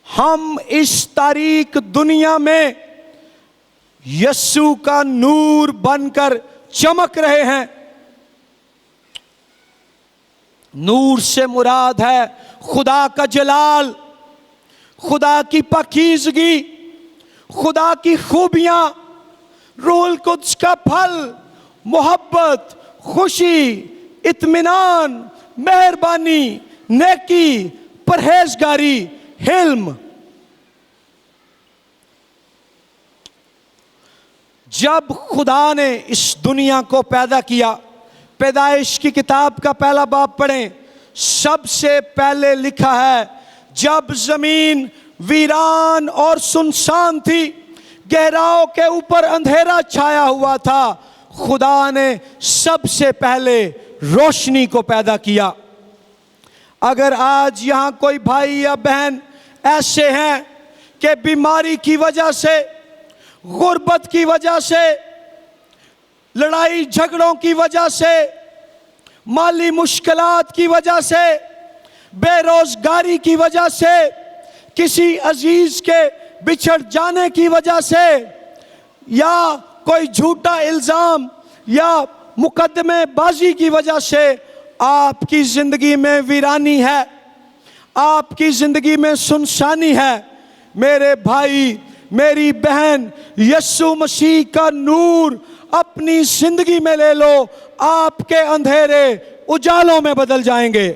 हम इस तारीक दुनिया में यीशु का नूर बनकर चमक रहे हैं? नूर से मुराद है खुदा का जलाल, खुदा की पाकीज़गी, खुदा की खूबियां, रूहुल कुद्स का फल, मोहब्बत, खुशी, इत्मीनान, मेहरबानी, नेकी, परहेजगारी, हिल्म। जब खुदा ने इस दुनिया को पैदा किया, पैदाइश की किताब का पहला बाब पढ़ें, सबसे पहले लिखा है जब जमीन वीरान और सुनसान थी, गहराओं के ऊपर अंधेरा छाया हुआ था, खुदा ने सबसे पहले रोशनी को पैदा किया। अगर आज यहां कोई भाई या बहन ऐसे हैं कि बीमारी की वजह से, गुर्बत की वजह से, लड़ाई झगड़ों की वजह से, माली मुश्किलात की वजह से, बेरोजगारी की वजह से, किसी अजीज के बिछड़ जाने की वजह से, या कोई झूठा इल्जाम या मुकदमे बाजी की वजह से आपकी जिंदगी में वीरानी है, आपकी जिंदगी में सुनसानी है, मेरे भाई मेरी बहन, यीशु मसीह का नूर अपनी जिंदगी में ले लो, आपके अंधेरे उजालों में बदल जाएंगे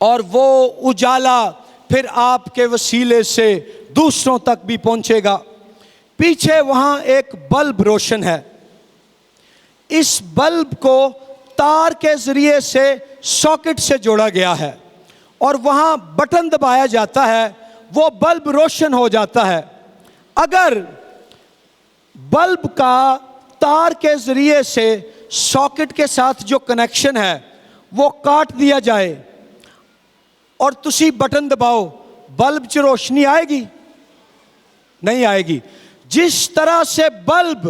और वो उजाला फिर आपके वसीले से दूसरों तक भी पहुंचेगा। पीछे वहां एक बल्ब रोशन है। इस बल्ब को तार के जरिए से सॉकेट से जोड़ा गया है और वहां बटन दबाया जाता है, वो बल्ब रोशन हो जाता है। अगर बल्ब का तार के जरिए से सॉकेट के साथ जो कनेक्शन है वो काट दिया जाए और तुसी बटन दबाओ, बल्ब च रोशनी आएगी? नहीं आएगी। जिस तरह से बल्ब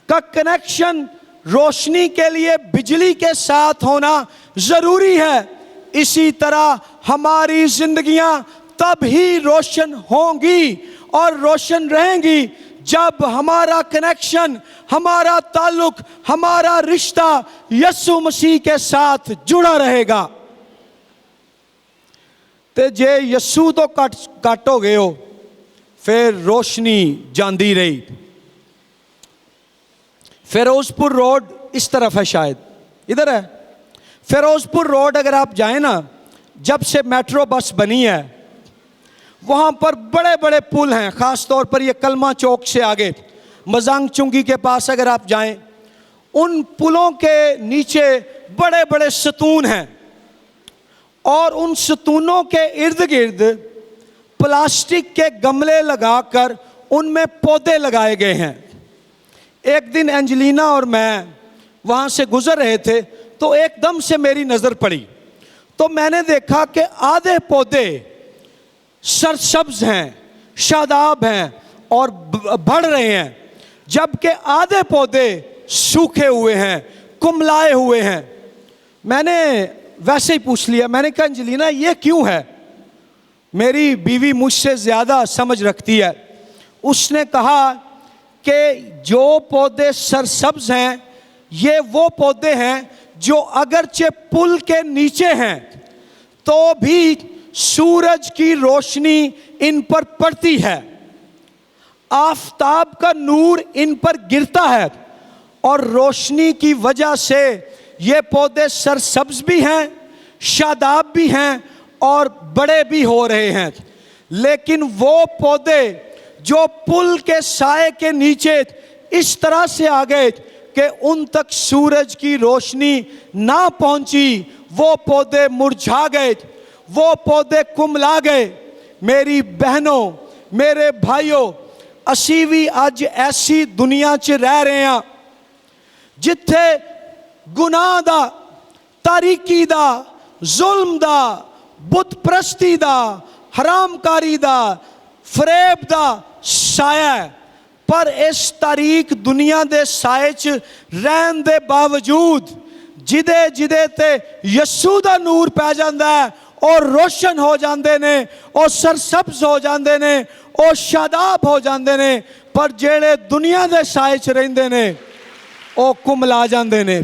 का कनेक्शन रोशनी के लिए बिजली के साथ होना जरूरी है, इसी तरह हमारी जिंदगियां तब ही रोशन होंगी और रोशन रहेंगी जब हमारा कनेक्शन, हमारा ताल्लुक, हमारा रिश्ता यीशु मसीह के साथ जुड़ा रहेगा। ते जे यीशु तो कट हो गए हो, फिर रोशनी जांदी रही। फिरोजपुर रोड इस तरफ है, शायद इधर है। फिरोजपुर रोड अगर आप जाएं ना, जब से मेट्रो बस बनी है वहां पर बड़े बड़े पुल हैं, खास तौर पर ये कलमा चौक से आगे मजांग चुंगी के पास अगर आप जाएं, उन पुलों के नीचे बड़े बड़े सतून हैं और उन सतूनों के इर्द गिर्द प्लास्टिक के गमले लगाकर उनमें पौधे लगाए गए हैं। एक दिन एंजेलिना और मैं वहाँ से गुजर रहे थे तो एकदम से मेरी नज़र पड़ी, तो मैंने देखा कि आधे पौधे सरसब्ज हैं, शादाब हैं और बढ़ रहे हैं, जबकि आधे पौधे सूखे हुए हैं, कुमलाए हुए हैं। मैंने वैसे ही पूछ लिया, मैंने कहा एंजेलिना ये क्यों है? मेरी बीवी मुझसे ज़्यादा समझ रखती है। उसने कहा कि जो पौधे सरसब्ज हैं ये वो पौधे हैं जो अगरचे पुल के नीचे हैं तो भी सूरज की रोशनी इन पर पड़ती है, आफताब का नूर इन पर गिरता है और रोशनी की वजह से ये पौधे सरसब्ज भी हैं, शादाब भी हैं और बड़े भी हो रहे हैं। लेकिन वो पौधे जो पुल के साए के नीचे इस तरह से आ गए कि उन तक सूरज की रोशनी ना पहुंची, वो पौधे मुरझा गए, वो पौधे कुमला गए। मेरी बहनों, मेरे भाइयों, असी भी अज ऐसी दुनिया च रह रहे हैं जिथे गुनाह दा, तारीकी दा, जुल्म दा, बुत परस्ती दा, हरामकारी दा, फरेब दा साया है। पर इस तारीक दुनिया दे साए च रहन दे बावजूद जिदे जिदे ते यीशु दा नूर पै जांदा है और रोशन हो जाते ने, और सरसब्ज हो जाते ने, और शादाब हो जाते ने। पर जेड़े दुनिया दे साए च रहिंदे ने ओ कुमला जाते ने,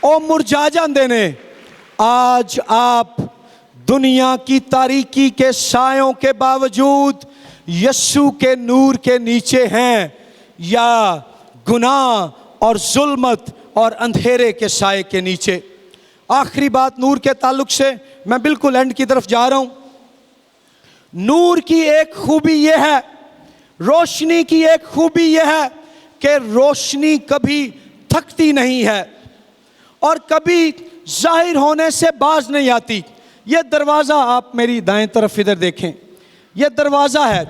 ओ मुरझा जाते ने। आज आप दुनिया की तारीकी के सायों के बावजूद यीशु के नूर के नीचे हैं या गुनाह और जुल्मत और अंधेरे के साए के नीचे। आखिरी बात नूर के ताल्लुक से, मैं बिल्कुल एंड की तरफ जा रहा हूं। नूर की एक खूबी यह है, रोशनी की एक खूबी यह है कि रोशनी कभी थकती नहीं है और कभी जाहिर होने से बाज नहीं आती। यह दरवाज़ा आप मेरी दाएं तरफ इधर देखें, यह दरवाज़ा है।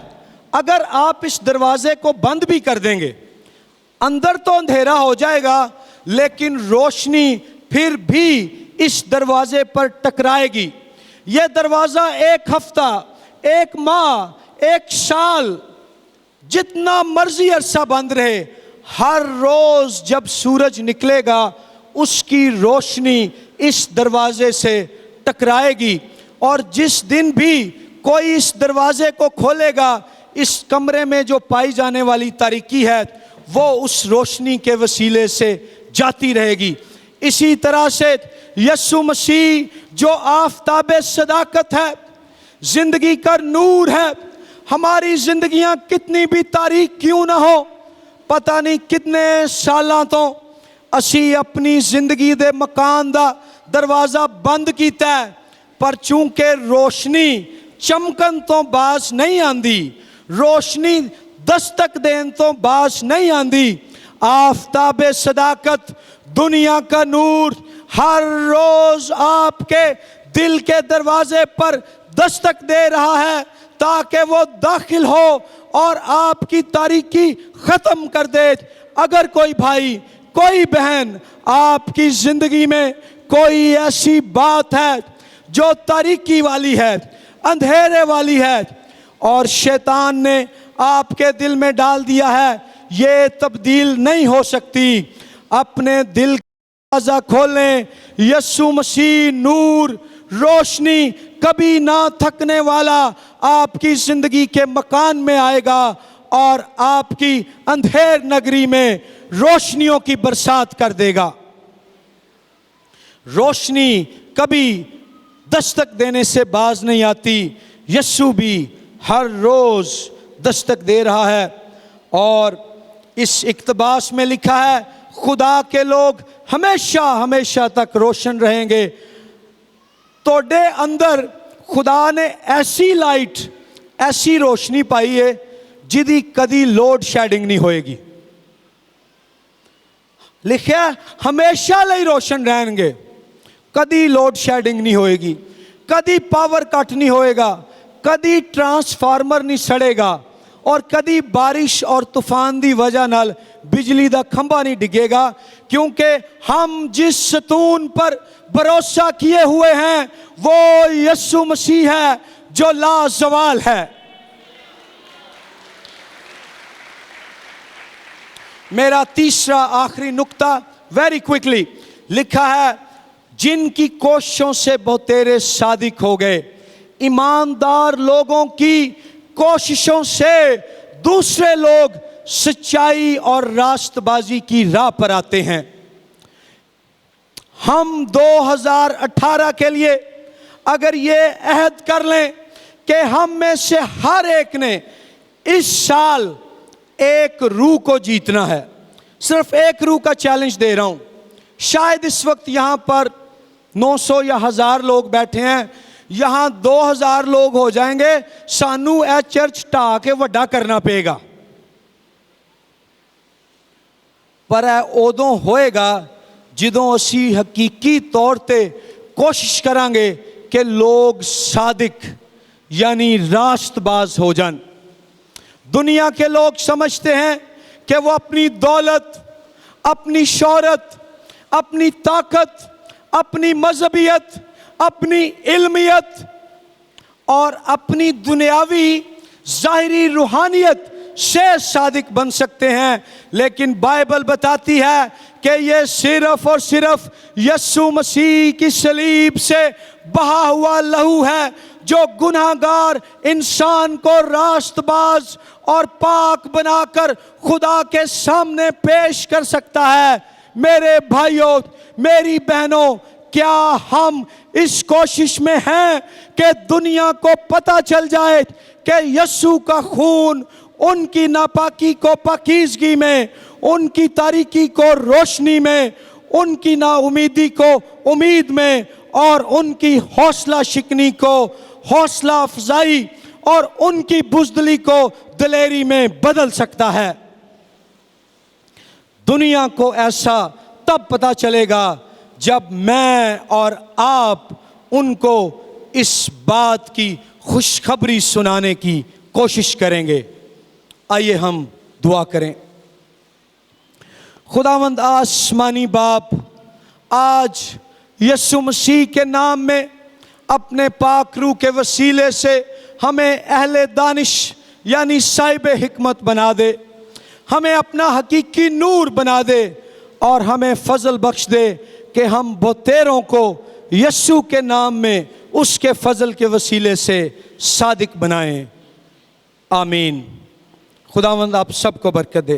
अगर आप इस दरवाजे को बंद भी कर देंगे, अंदर तो अंधेरा हो जाएगा लेकिन रोशनी फिर भी इस दरवाजे पर टकराएगी। यह दरवाज़ा एक हफ्ता, एक माह, एक साल, जितना मर्जी अरसा बंद रहे, हर रोज जब सूरज निकलेगा उसकी रोशनी इस दरवाजे से टकराएगी। और जिस दिन भी कोई इस दरवाजे को खोलेगा, इस कमरे में जो पाई जाने वाली तारीकी है वो उस रोशनी के वसीले से जाती रहेगी। इसी तरह से यीशु मसीह जो आफताब सदाकत है, जिंदगी का नूर है, हमारी जिंदगियां कितनी भी तारीक क्यों ना हो, पता नहीं कितने सालों तो असी अपनी जिंदगी दे मकान दा दरवाज़ा बंद किया है, पर चूंकि रोशनी चमकन तो बाज नहीं आती, रोशनी दस्तक देन तो बाज नहीं आती। आफताब सदाकत, दुनिया का नूर हर रोज आपके दिल के दरवाजे पर दस्तक दे रहा है ताकि वो दाखिल हो और आपकी तारीकी ख़त्म कर दे। अगर कोई भाई, कोई बहन आपकी ज़िंदगी में कोई ऐसी बात है जो तारीकी वाली है, अंधेरे वाली है, और शैतान ने आपके दिल में डाल दिया है, ये तब्दील नहीं हो सकती, अपने दिल का दरवाज़ा खोलें। यीशु मसीह नूर, रोशनी, कभी ना थकने वाला आपकी ज़िंदगी के मकान में आएगा और आपकी अंधेर नगरी में रोशनियों की बरसात कर देगा। रोशनी कभी दस्तक देने से बाज नहीं आती, यीशु भी हर रोज़ दस्तक दे रहा है। और इस इक्तबास में लिखा है, खुदा के लोग हमेशा हमेशा तक रोशन रहेंगे। तोड़े अंदर खुदा ने ऐसी लाइट, ऐसी रोशनी पाई है जिदी कदी लोड शेडिंग नहीं होएगी। लिखा हमेशा लई रोशन रहेंगे, कदी लोड शेडिंग नहीं होएगी, कदी पावर कट नहीं होएगा, कदी ट्रांसफार्मर नहीं सड़ेगा, और कदी बारिश और तूफान की वजह नाल बिजली का खंभा नहीं डिगेगा, क्योंकि हम जिस सतून पर भरोसा किए हुए हैं वो यीशु मसीह है जो लाजवाल है। मेरा तीसरा आखिरी नुक्ता, वेरी क्विकली, लिखा है, जिनकी कोशिशों से बहुतेरे सादिक हो गए। ईमानदार लोगों की कोशिशों से दूसरे लोग सच्चाई और रास्तबाजी की राह पर आते हैं। हम 2018 के लिए अगर ये अहद कर लें कि हम में से हर एक ने इस साल एक रूह को जीतना है, सिर्फ एक रूह का चैलेंज दे रहा हूं। शायद इस वक्त यहां पर 900 या 1000 लोग बैठे हैं, यहां 2000 लोग हो जाएंगे, सानू ए चर्च ढा के वड्डा करना पेगा, पर उदों होएगा जदों असी हकीकी तौर पे कोशिश करांगे कि लोग सादिक यानी रास्तबाज हो जान। दुनिया के लोग समझते हैं कि वो अपनी दौलत, अपनी शोहरत, अपनी ताकत, अपनी मजहबियत, अपनी इल्मियत और अपनी दुनियावी ज़ाहिरी रूहानियत से सादिक बन सकते हैं, लेकिन बाइबल बताती है कि ये सिर्फ और सिर्फ यीशु मसीह की सलीब से बहा हुआ लहू है जो गुनाहगार इंसान को रास्तबाज और पाक बनाकर खुदा के सामने पेश कर सकता है। मेरे भाइयों, मेरी बहनों, क्या हम इस कोशिश में हैं कि दुनिया को पता चल जाए कि यीशु का खून उनकी नापाकी को पाकीज़गी में, उनकी तारीकी को रोशनी में, उनकी नाउमीदी को उम्मीद में और उनकी हौसला शिकनी को हौसला अफजाई और उनकी बुज़दिली को दिलेरी में बदल सकता है। दुनिया को ऐसा तब पता चलेगा जब मैं और आप उनको इस बात की खुशखबरी सुनाने की कोशिश करेंगे। आइए हम दुआ करें। खुदावंद आसमानी बाप, आज यीशु मसीह के नाम में अपने पाक रूह के वसीले से हमें अहले दानिश यानी साहिब हिकमत बना दे, हमें अपना हकीकी नूर बना दे और हमें फजल बख्श दे कि हम बहुतेरों को यीशु के नाम में उसके फजल के वसीले से सादिक बनाएं। आमीन। खुदावंद आप सबको बरकत दे।